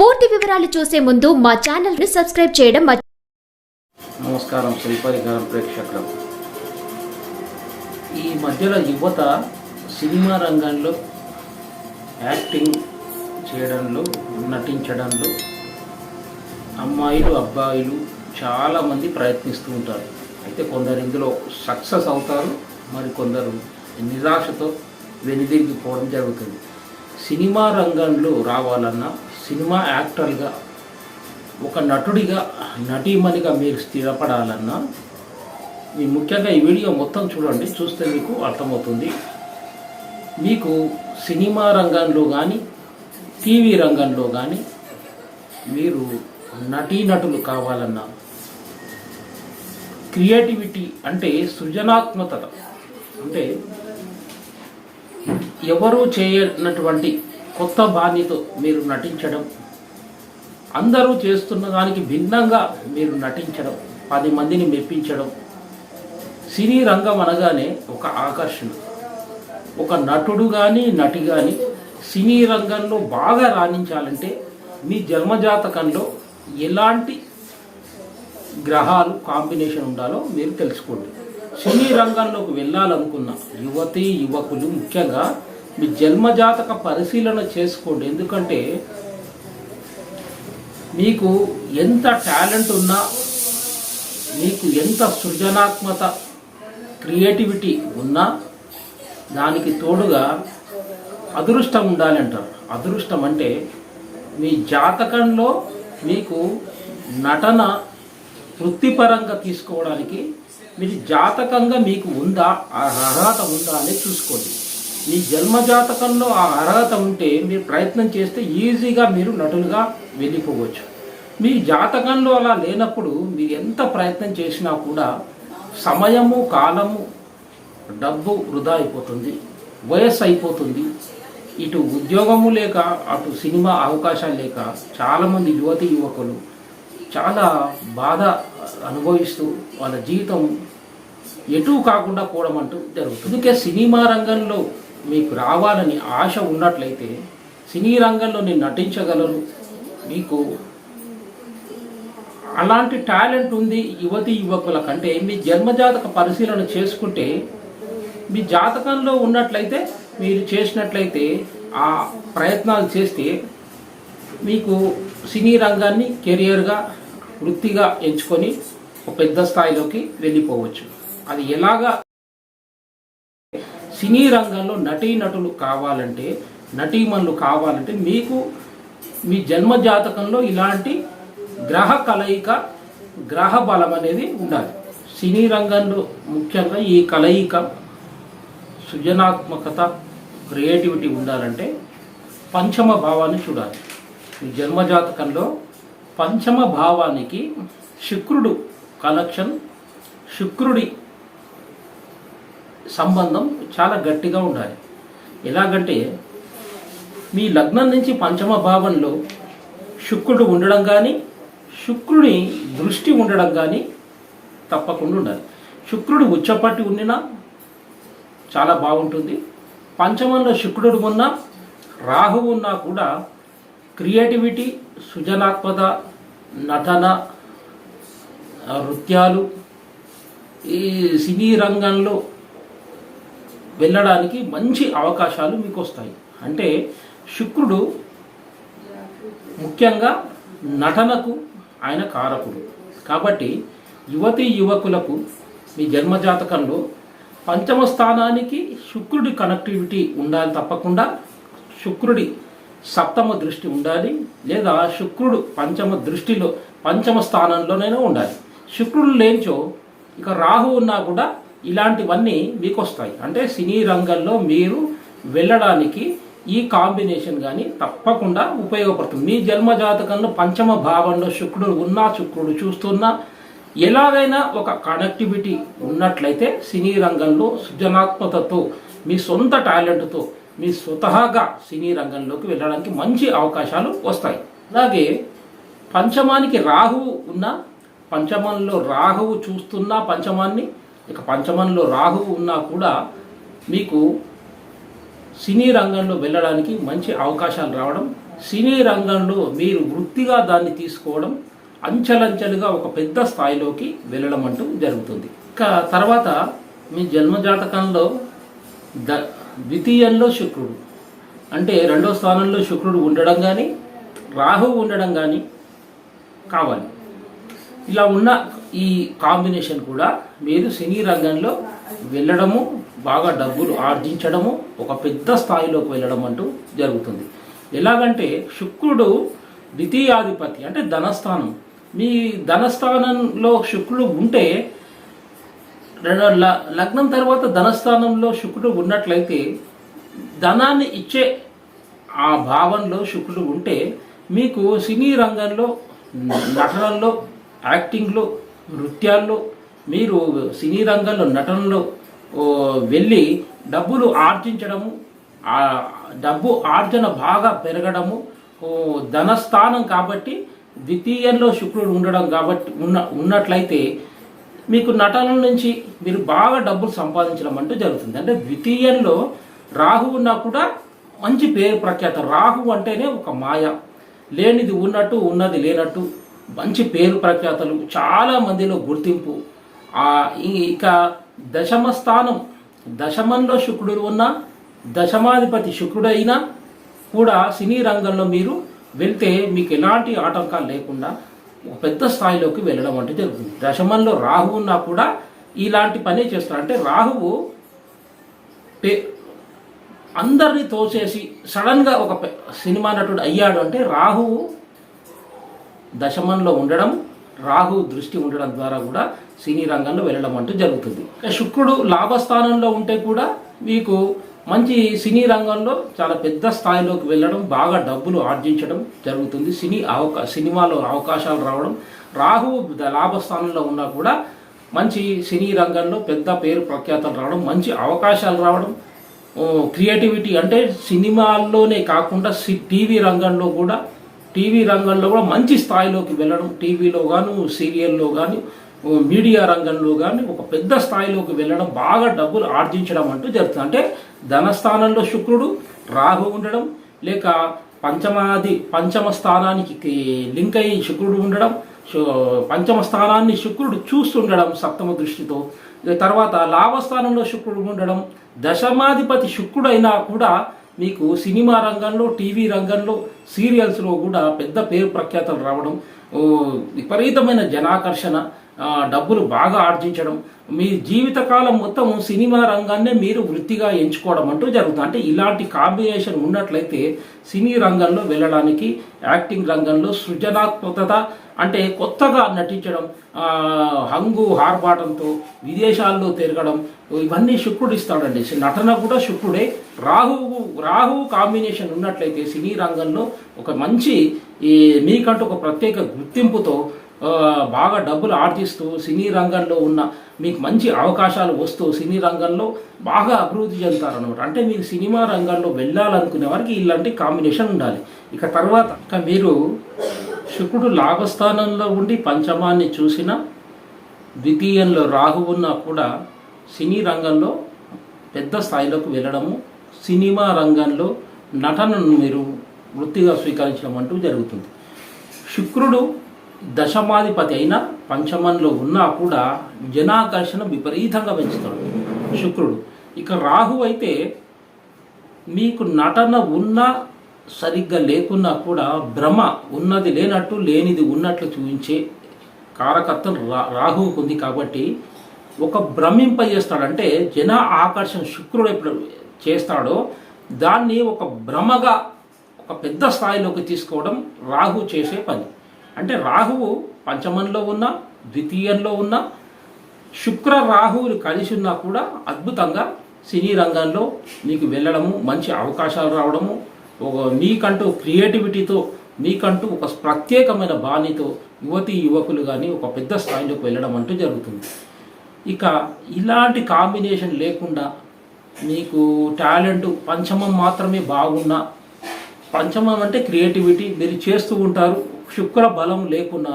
పూర్తి వివరాలు చూసే ముందు మా ఛానల్ ని సబ్స్క్రైబ్ చేయడం నమస్కారం శ్రీపరిగారం ప్రేక్షకులు. ఈ మధ్యలో యువత సినిమా రంగంలో యాక్టింగ్ చేయడంలో, నటించడంలో అమ్మాయిలు అబ్బాయిలు చాలామంది ప్రయత్నిస్తూ ఉంటారు. అయితే కొందరు ఇందులో సక్సెస్ అవుతారు, మరి కొందరు నిరాశతో వెనుదిరిగిపోవడం జరుగుతుంది. సినిమా రంగంలో రావాలన్నా, సినిమా యాక్టర్గా, ఒక నటుడిగా, నటీమణిగా మీరు స్థిరపడాలన్నా మీ ముఖ్యంగా ఈ వీడియో మొత్తం చూడండి. చూస్తే మీకు అర్థమవుతుంది. మీకు సినిమా రంగంలో కానీ, టీవీ రంగంలో కానీ మీరు నటీనటులు కావాలన్నా, క్రియేటివిటీ అంటే సృజనాత్మకత, అంటే ఎవరూ చేయనటువంటి కొత్త బాణితో మీరు నటించడం, అందరూ చేస్తున్న దానికి భిన్నంగా మీరు నటించడం, 10 మందిని మెప్పించడం. సినీ రంగం అనగానే ఒక ఆకర్షణ. ఒక నటుడు కానీ, నటి కానీ సినీ రంగంలో బాగా రాణించాలంటే మీ జన్మజాతకంలో ఎలాంటి గ్రహాలు కాంబినేషన్ ఉండాలో మీరు తెలుసుకోండి. సినీ రంగంలోకి వెళ్ళాలనుకున్న యువతీ యువకులు ముఖ్యంగా మీ జన్మజాతక పరిశీలన చేసుకోండి. ఎందుకంటే మీకు ఎంత టాలెంట్ ఉన్నా, మీకు ఎంత సృజనాత్మక క్రియేటివిటీ ఉన్నా దానికి తోడుగా అదృష్టం ఉండాలి అంటారు. అదృష్టం అంటే మీ జాతకంలో మీకు నటన వృత్తిపరంగా తీసుకోవడానికి మీరు జాతకంగా మీకు ఉందా, ఆ అర్హత ఉందా అనేది చూసుకోండి. మీ జన్మ జాతకంలో ఆ అర్హత ఉంటే మీరు ప్రయత్నం చేస్తే ఈజీగా మీరు నటులుగా వెళ్ళిపోవచ్చు. మీ జాతకంలో అలా లేనప్పుడు మీరు ఎంత ప్రయత్నం చేసినా కూడా సమయము, కాలము, డబ్బు వృధా అయిపోతుంది, వయస్సు అయిపోతుంది. ఇటు ఉద్యోగము లేక, అటు సినిమా అవకాశాలు లేక చాలామంది యువతి యువకులు చాలా బాధ అనుభవిస్తూ వాళ్ళ జీవితం ఎటు కాకుండా పోవడం అంటూ జరుగుతుంది. అందుకే సినిమా రంగంలో మీకు రావాలని ఆశ ఉన్నట్లయితే, సినీ రంగంలో నేను నటించగలను, మీకు అలాంటి టాలెంట్ ఉంది యువతి యువకుల కంటే మీ జన్మజాతక పరిశీలన చేసుకుంటే, మీ జాతకంలో ఉన్నట్లయితే, మీరు చేసినట్లయితే, ఆ ప్రయత్నాలు చేస్తే మీకు సినీ రంగాన్ని కెరియర్గా, వృత్తిగా ఎంచుకొని ఒక పెద్ద స్థాయిలోకి వెళ్ళిపోవచ్చు. అది ఎలాగా? సినీ రంగంలో నటీనటులు కావాలంటే, నటీమణులు కావాలంటే మీకు మీ జన్మ జాతకంలో ఇలాంటి గ్రహ కలయిక, గ్రహ బలం అనేది ఉండాలి. సినీ రంగంలో ముఖ్యంగా ఈ కలయిక, సృజనాత్మకత, క్రియేటివిటీ ఉండాలంటే పంచమ భావాన్ని చూడాలి. మీ జన్మజాతకంలో పంచమ భావానికి శుక్రుడు కనెక్షన్, శుక్రుడి సంబంధం చాలా గట్టిగా ఉండాలి. ఎలాగంటే మీ లగ్నం నుంచి పంచమ భావంలో శుక్రుడు ఉండడం కానీ, శుక్రుడి దృష్టి ఉండడం కానీ తప్పకుండా ఉండాలి. శుక్రుడు ఉచ్చపట్టి ఉండినా చాలా బాగుంటుంది. పంచమంలో శుక్రుడు ఉన్నా, రాహువు ఉన్నా కూడా క్రియేటివిటీ, సృజనాత్మక, నటన, నృత్యాలు, ఈ సినీ రంగంలో వెళ్ళడానికి మంచి అవకాశాలు మీకు వస్తాయి. అంటే శుక్రుడు ముఖ్యంగా నటనకు ఆయన కారకుడు. కాబట్టి యువతీ యువకులకు మీ జన్మజాతకంలో పంచమ స్థానానికి శుక్రుడి కనెక్టివిటీ ఉండాలి. తప్పకుండా శుక్రుడి సప్తమ దృష్టి ఉండాలి, లేదా శుక్రుడు పంచమ దృష్టిలో పంచమ స్థానంలోనైనా ఉండాలి. శుక్రుడు లేంచో ఇక రాహు ఉన్నా కూడా ఇలాంటివన్నీ మీకు వస్తాయి. అంటే సినీ రంగంలో మీరు వెళ్ళడానికి ఈ కాంబినేషన్ కానీ తప్పకుండా ఉపయోగపడుతుంది. మీ జన్మ జాతకంలో పంచమ భావంలో శుక్రుడు ఉన్నా, శుక్రుడు చూస్తున్నా, ఎలాగైనా ఒక కనెక్టివిటీ ఉన్నట్లయితే సినీ రంగంలో సృజనాత్మకతతో, మీ సొంత టాలెంట్తో మీ స్వతహాగా సినీ రంగంలోకి వెళ్ళడానికి మంచి అవకాశాలు వస్తాయి. అలాగే పంచమానికి రాహువు ఉన్న, పంచమంలో రాహువు చూస్తున్నా పంచమాన్ని, ఇక పంచమంలో రాహువు ఉన్నా కూడా మీకు సినీ రంగంలో వెళ్ళడానికి మంచి అవకాశాలు రావడం సినీ రంగంలో మీరు వృత్తిగా దాన్ని తీసుకోవడం, అంచెలంచెలుగా ఒక పెద్ద స్థాయిలోకి వెళ్ళడం అంటూ జరుగుతుంది. ఇక తర్వాత మీ జన్మజాతకంలో ద్వితీయంలో శుక్రుడు అంటే 2వ స్థానంలో శుక్రుడు ఉండడం కానీ రాహువు ఉండడం కానీ కావాలి. ఇలా ఉన్న ఈ కాంబినేషన్ కూడా మీరు సినీ రంగంలో వెళ్ళడము, బాగా డబ్బులు ఆర్జించడము, ఒక పెద్ద స్థాయిలోకి వెళ్ళడం అంటూ జరుగుతుంది. ఎలాగంటే శుక్రుడు ద్వితీయాధిపతి అంటే ధనస్థానం. మీ ధనస్థానంలో శుక్రుడు ఉంటే లగ్నం తర్వాత ధనస్థానంలో శుక్రుడు ఉన్నట్లయితే ధనాన్ని ఇచ్చే ఆ భావంలో శుక్రుడు ఉంటే మీకు సినీ రంగంలో, నటనలో, యాక్టింగ్లో, నృత్యాల్లో, మీరు సినీ రంగంలో నటనలో వెళ్ళి డబ్బులు ఆర్జించడము, ఆ డబ్బు ఆర్జన బాగా పెరగడము, ధనస్థానం కాబట్టి ద్వితీయంలో శుక్రుడు ఉండడం కాబట్టి ఉన్నట్లయితే మీకు నటన నుంచి మీరు బాగా డబ్బులు సంపాదించడం అంటూ జరుగుతుంది. అంటే ద్వితీయంలో రాహు ఉన్నా కూడా మంచి పేరు ప్రఖ్యాత. రాహు అంటేనే ఒక మాయ, లేనిది ఉన్నట్టు ఉన్నది లేనట్టు మంచి పేరు ప్రఖ్యాతలు, చాలా మందిలో గుర్తింపు. ఇక దశమ స్థానం, దశమంలో శుక్రుడు ఉన్న దశమాధిపతి శుక్రుడైనా కూడా సినీ రంగంలో మీరు వెళ్తే మీకు ఎలాంటి ఆటంకాలు లేకుండా ఒక పెద్ద స్థాయిలోకి వెళ్ళడం అంటే జరుగుతుంది. దశమంలో రాహువు ఉన్నా కూడా ఇలాంటి పని చేస్తారు. అంటే రాహువు అందరినీ తోసేసి సడన్గా ఒక సినిమా నటుడు అయ్యాడు అంటే రాహువు దశమంలో ఉండడం, రాహు దృష్టి ఉండడం ద్వారా కూడా సినీ రంగంలో వెళ్ళడం అంటూ జరుగుతుంది. శుక్రుడు లాభస్థానంలో ఉంటే కూడా మీకు మంచి సినీ రంగంలో చాలా పెద్ద స్థాయిలోకి వెళ్ళడం, బాగా డబ్బులు ఆర్జించడం జరుగుతుంది. సినిమాలో అవకాశాలు రావడం, రాహువు లాభస్థానంలో ఉన్నా కూడా మంచి సినీ రంగంలో పెద్ద పేరు ప్రఖ్యాతలు రావడం, మంచి అవకాశాలు రావడం, క్రియేటివిటీ అంటే సినిమాల్లోనే కాకుండా టీవీ రంగంలో కూడా మంచి స్థాయిలోకి వెళ్ళడం, టీవీలో కానీ, సీరియల్లో కానీ, మీడియా రంగంలో కానీ ఒక పెద్ద స్థాయిలోకి వెళ్ళడం, బాగా డబ్బులు ఆర్జించడం అంటూ జరుగుతుంది. అంటే ధనస్థానంలో శుక్రుడు రాహు ఉండడం, లేక పంచమ స్థానానికి లింక్ అయ్యి శుక్రుడు ఉండడం, పంచమ స్థానాన్ని శుక్రుడు చూస్తుండడం సప్తమ దృష్టితో. తర్వాత లాభస్థానంలో శుక్రుడు ఉండడం, దశమాధిపతి శుక్రుడు అయినా కూడా మీకు సినిమా రంగంలో, టీవీ రంగంలో, సీరియల్స్లో కూడా పెద్ద పేరు ప్రఖ్యాతలు రావడం, విపరీతమైన జనాకర్షణ, డబ్బులు బాగా ఆర్జించడం, మీ జీవితకాలం మొత్తం సినిమా రంగాన్నే మీరు వృత్తిగా ఎంచుకోవడం అంటూ జరుగుతుంది. అంటే ఇలాంటి కాంబినేషన్ ఉన్నట్లయితే సినీ రంగంలో వెళ్ళడానికి, యాక్టింగ్ రంగంలో సృజనాత్మకత అంటే కొత్తగా నటించడం, హంగు హార్బాటంతో విదేశాల్లో తిరగడం, ఇవన్నీ శుక్రుడు ఇస్తాడండి. నటన కూడా శుక్రుడే. రాహువు కాంబినేషన్ ఉన్నట్లయితే సినీ రంగంలో ఒక మంచి మీకంటూ ఒక ప్రత్యేక గుర్తింపుతో బాగా డబ్బులు ఆర్జిస్తూ సినీ రంగంలో ఉన్న మీకు మంచి అవకాశాలు వస్తూ సినీ రంగంలో బాగా అభివృద్ధి చెందుతారనమాట. అంటే మీరు సినిమా రంగంలో వెళ్ళాలనుకునే వారికి ఇలాంటి కాంబినేషన్ ఉండాలి. ఇక తర్వాత మీరు శుక్రుడు లాభస్థానంలో ఉండి పంచమాన్ని చూసిన, ద్వితీయంలో రాహు ఉన్నా కూడా సినీ రంగంలో పెద్ద స్థాయిలోకి వెళ్ళడము, సినిమా రంగంలో నటనను మీరు వృత్తిగా స్వీకరించడం అంటూ జరుగుతుంది. శుక్రుడు దశమాధిపతి అయినా పంచమంలో ఉన్నా కూడా జనాకర్షణ విపరీతంగా పెంచుతాడు శుక్రుడు. ఇక రాహు అయితే మీకు నటన ఉన్నా సరిగ్గా లేకున్నా కూడా భ్రమ, ఉన్నది లేనట్టు లేనిది ఉన్నట్లు చూపించే కారకత్వం రాహువుకు ఉంది కాబట్టి ఒక భ్రమింపజేస్తాడంటే జన ఆకర్షణ శుక్రుడు ఎప్పుడు చేస్తాడో దాన్ని ఒక భ్రమగా ఒక పెద్ద స్థాయిలోకి తీసుకోవడం రాహు చేసే పని. అంటే రాహువు పంచమంలో ఉన్న, ద్వితీయంలో ఉన్న, శుక్ర రాహువులు కలిసి ఉన్నా కూడా అద్భుతంగా సినీ రంగంలో మీకు వెళ్ళడము, మంచి అవకాశాలు రావడము, మీకంటూ క్రియేటివిటీతో, మీకంటూ ఒక ప్రత్యేకమైన బాణితో యువకులు కానీ ఒక పెద్ద స్థాయిలోకి వెళ్ళడం అంటూ జరుగుతుంది. ఇక ఇలాంటి కాంబినేషన్ లేకుండా మీకు టాలెంట్ పంచమం మాత్రమే బాగున్నా, పంచమం అంటే క్రియేటివిటీ మీరు చేస్తూ ఉంటారు, శుక్ర బలం లేకున్నా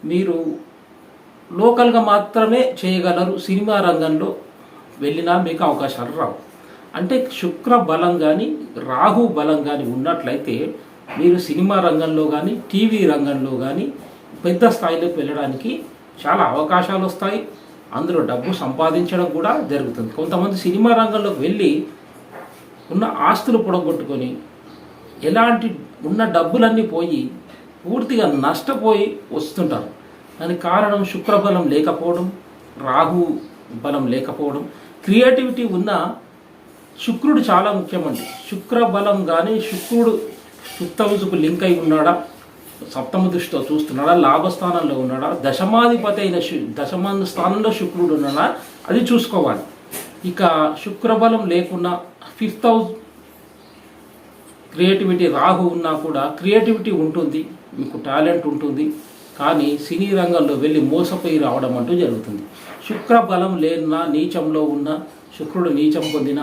మీరు లోకల్గా మాత్రమే చేయగలరు, సినిమా రంగంలో వెళ్ళినా మీకు అవకాశాలు రావు. అంటే శుక్ర బలం కానీ రాహు బలం కానీ ఉన్నట్లయితే మీరు సినిమా రంగంలో కానీ టీవీ రంగంలో కానీ పెద్ద స్థాయిలోకి వెళ్ళడానికి చాలా అవకాశాలు వస్తాయి. అందులో డబ్బు సంపాదించడం కూడా జరుగుతుంది. కొంతమంది సినిమా రంగంలోకి వెళ్ళి ఉన్న ఆస్తులు పొడగొట్టుకొని ఎలాంటి ఉన్న డబ్బులన్నీ పోయి పూర్తిగా నష్టపోయి వస్తుంటారు. దానికి కారణం శుక్రబలం లేకపోవడం, రాహు బలం లేకపోవడం. క్రియేటివిటీ ఉన్న శుక్రుడు చాలా ముఖ్యమండి. శుక్రబలం కానీ శుక్రుడు ఫిఫ్త్ హౌస్కు లింక్ అయి ఉన్నాడా, సప్తమ దృష్టితో చూస్తున్నాడా, లాభస్థానంలో ఉన్నాడా, దశమాధిపతి అయిన దశమ స్థానంలో శుక్రుడు ఉన్నాడా అది చూసుకోవాలి. ఇక శుక్రబలం లేకున్నా ఫిఫ్త్ హౌస్ క్రియేటివిటీ రాహు ఉన్నా కూడా క్రియేటివిటీ ఉంటుంది, మీకు టాలెంట్ ఉంటుంది. కానీ సినీ రంగంలో వెళ్ళి మోసపోయి రావడం అంటూ జరుగుతుంది. శుక్ర బలం లేనా, నీచంలో ఉన్న శుక్రుడు నీచం పొందిన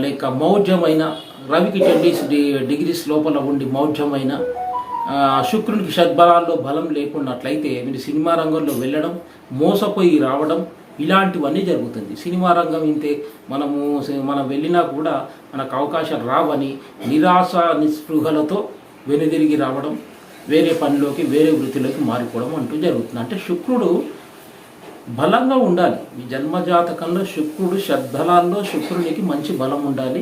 లేక మౌఢ్యమైన, రవికి 20 డిగ్రీస్ లోపల ఉండి మౌఢ్యమైన, శుక్రునికి షడ్బలాల్లో బలం లేకున్నట్లయితే మీరు సినిమా రంగంలో వెళ్ళడం, మోసపోయి రావడం ఇలాంటివన్నీ జరుగుతుంది. సినిమా రంగం ఇంతే, మనం వెళ్ళినా కూడా మనకు అవకాశాలు రావని నిరాశ నిస్పృహలతో వెనుదిరిగి రావడం, వేరే పనిలోకి వేరే వృత్తిలోకి మారిపోవడం అంటూ జరుగుతుంది. అంటే శుక్రుడు బలంగా ఉండాలి. మీ జన్మజాతకంలో శుక్రుడు షడ్బలాల్లో శుక్రునికి మంచి బలం ఉండాలి.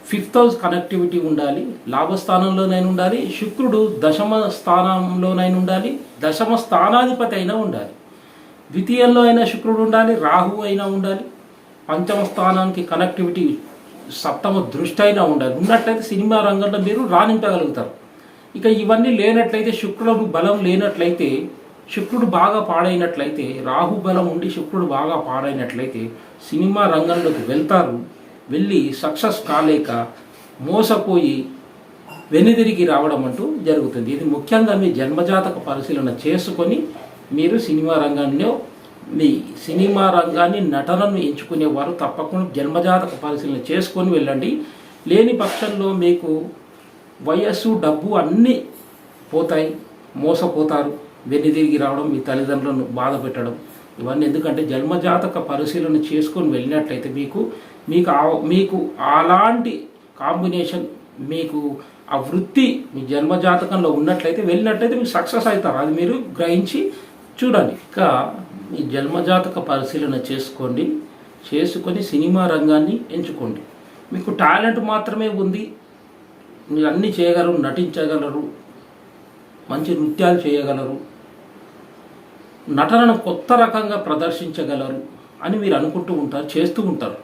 ఫిఫ్త్ హౌస్ కనెక్టివిటీ ఉండాలి, లాభస్థానంలోనైనా ఉండాలి, శుక్రుడు దశమ స్థానంలోనైనా ఉండాలి, దశమ స్థానాధిపతి అయినా ఉండాలి, ద్వితీయంలో అయినా శుక్రుడు ఉండాలి, రాహు అయినా ఉండాలి, పంచమ స్థానానికి కనెక్టివిటీ సప్తమ దృష్టి అయినా ఉండాలి. ఉన్నట్లయితే సినిమా రంగంలో మీరు రాణించగలుగుతారు. ఇక ఇవన్నీ లేనట్లయితే, శుక్రుడు బలం లేనట్లయితే, శుక్రుడు బాగా పాడైనట్లయితే, రాహు బలం ఉండి శుక్రుడు బాగా పాడైనట్లయితే సినిమా రంగంలోకి వెళ్తారు. వెళ్ళి సక్సెస్ కాలేక మోసపోయి వెనుదిరిగి రావడం అంటూ జరుగుతుంది. ఇది ముఖ్యంగా మీ జన్మజాతక పరిశీలన చేసుకొని మీరు సినిమా రంగాన్ని నటనను ఎంచుకునేవారు తప్పకుండా జన్మజాతక పరిశీలన చేసుకొని వెళ్ళండి. లేని పక్షంలో మీకు వయస్సు, డబ్బు అన్నీ పోతాయి, మోసపోతారు, వెనుదిరిగి రావడం, మీ తల్లిదండ్రులను బాధ పెట్టడం ఇవన్నీ. ఎందుకంటే జన్మజాతక పరిశీలన చేసుకొని వెళ్ళినట్లయితే మీకు అలాంటి కాంబినేషన్, మీకు ఆ వృత్తి మీ జన్మజాతకంలో ఉన్నట్లయితే వెళ్ళినట్లయితే మీకు సక్సెస్ అవుతారు. అది మీరు గ్రహించి చూడండి. ఇంకా మీ జన్మజాతక పరిశీలన చేసుకొని సినిమా రంగాన్ని ఎంచుకోండి. మీకు టాలెంట్ మాత్రమే ఉంది, మీరు అన్నీ చేయగలరు, నటించగలరు, మంచి నృత్యాలు చేయగలరు, నటనను కొత్త రకంగా ప్రదర్శించగలరు అని మీరు అనుకుంటూ ఉంటారు, చేస్తూ ఉంటారు.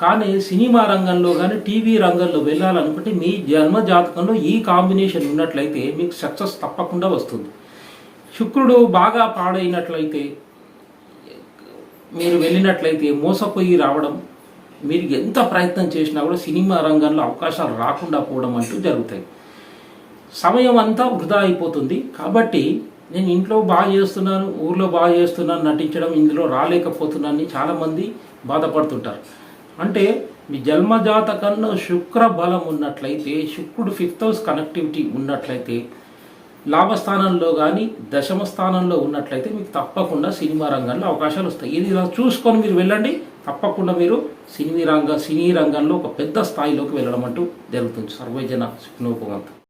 కానీ సినిమా రంగంలో కానీ టీవీ రంగంలో వెళ్ళాలనుకుంటే మీ జన్మ జాతకంలో ఈ కాంబినేషన్ ఉన్నట్లయితే మీకు సక్సెస్ తప్పకుండా వస్తుంది. శుక్రుడు బాగా పాడైనట్లయితే, మీరు వెళ్ళినట్లయితే మోసపోయి రావడం, మీరు ఎంత ప్రయత్నం చేసినా కూడా సినిమా రంగంలో అవకాశాలు రాకుండా పోవడం అంటూ జరుగుతాయి. సమయం అంతా వృధా అయిపోతుంది. కాబట్టి నేను ఇంట్లో బాగా చేస్తున్నాను, ఊర్లో బాగా చేస్తున్నాను, నటించడం ఇందులో రాలేకపోతున్నానని చాలామంది బాధపడుతుంటారు. అంటే మీ జన్మజాతకంలో శుక్ర బలం ఉన్నట్లయితే, శుక్రుడు ఫిఫ్త్ హౌస్ కనెక్టివిటీ ఉన్నట్లయితే, లాభస్థానంలో కానీ దశమ స్థానంలో ఉన్నట్లయితే మీకు తప్పకుండా సినిమా రంగంలో అవకాశాలు వస్తాయి. ఇది చూసుకొని మీరు వెళ్ళండి. తప్పకుండా మీరు సినీ రంగంలో ఒక పెద్ద స్థాయిలోకి వెళ్ళడం అంటూ జరుగుతుంది. సర్వజన సుఖినో భవంతు.